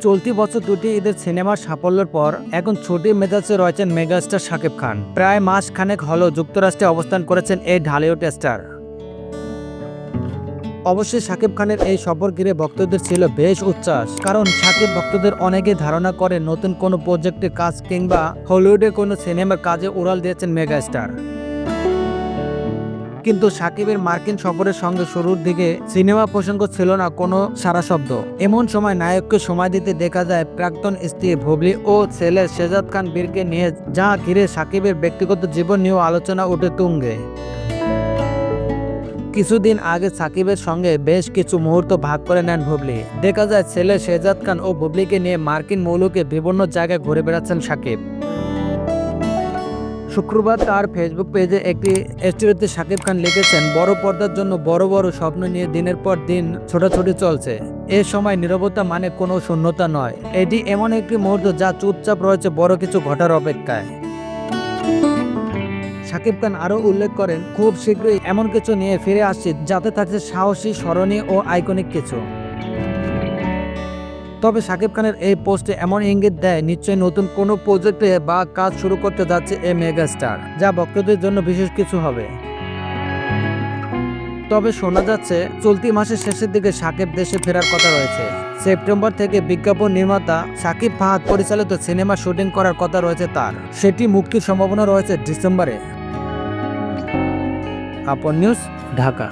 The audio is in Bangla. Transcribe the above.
চলতি বছর দুটি ঈদের সিনেমার সাফল্যের পর এখন ছুটির মেজাজে রয়েছেন মেগাস্টার শাকিব খান। প্রায় মাস খানেক হলো যুক্তরাষ্ট্রে অবস্থান করেছেন এই ঢালিউড স্টার। অবশ্যই শাকিব খানের এই সফর ঘিরে ভক্তদের ছিল বেশ উচ্ছ্বাস, কারণ শাকিব ভক্তদের অনেকেই ধারণা করে নতুন কোনো প্রজেক্টের কাজ কিংবা হলিউডের কোনো সিনেমার কাজে উড়াল দিয়েছেন মেগাস্টার। কিন্তু শাকিবের মার্কিন সফরের সঙ্গে শুরুর দিকে সিনেমা প্রসঙ্গ ছিল না কোনো সারা শব্দ। এমন সময় নায়ককে সময় দিতে দেখা যায় প্রাক্তন স্ত্রী বুবলি ও ছেলে শেহজাদ খান বীরকে নিয়ে, যা ঘিরে শাকিবের ব্যক্তিগত জীবন নিয়েও আলোচনা ওঠে তুঙ্গে। কিছুদিন আগে সাকিবের সঙ্গে বেশ কিছু মুহূর্ত ভাগ করে নেন বুবলি। দেখা যায় ছেলে শেহজাদ খান ও বুবলিকে নিয়ে মার্কিন মৌলুকে বিভিন্ন জায়গায় ঘুরে বেড়াচ্ছেন সাকিব। শুক্রবার তার ফেসবুক পেজে একটি স্টোরিতে শাকিব খান লিখেছেন, বড় পর্দার জন্য বড় বড় স্বপ্ন নিয়ে দিনের পর দিন ছোটাছুটি চলছে। এ সময় নীরবতা মানে কোনো শূন্যতা নয়, এটি এমন একটি মুহূর্ত যা চুপচাপ রয়েছে বড় কিছু ঘটার অপেক্ষায়। শাকিব খান আরও উল্লেখ করেন, খুব শীঘ্রই এমন কিছু নিয়ে ফিরে আসছি যাতে থাকছে সাহসী, স্মরণীয় ও আইকনিক কিছু। তবে শাকিব খানের এই পোস্টে এমন ইঙ্গিত দেয় নিশ্চয়ই নতুন কোনো প্রজেক্টে বা কাজ শুরু করতে যাচ্ছে এই মেগাস্টার, যা ভক্তদের জন্য বিশেষ কিছু হবে। তবে শোনা যাচ্ছে চলতি মাসের শেষের দিকে শাকিব দেশে ফেরার কথা রয়েছে। সেপ্টেম্বর থেকে বিজ্ঞাপন নির্মাতা শাকিব ফাহাদ পরিচালিত সিনেমা শুটিং করার কথা রয়েছে তার। সেটি মুক্তির সম্ভাবনা রয়েছে ডিসেম্বরে। আপন নিউজ, ঢাকা।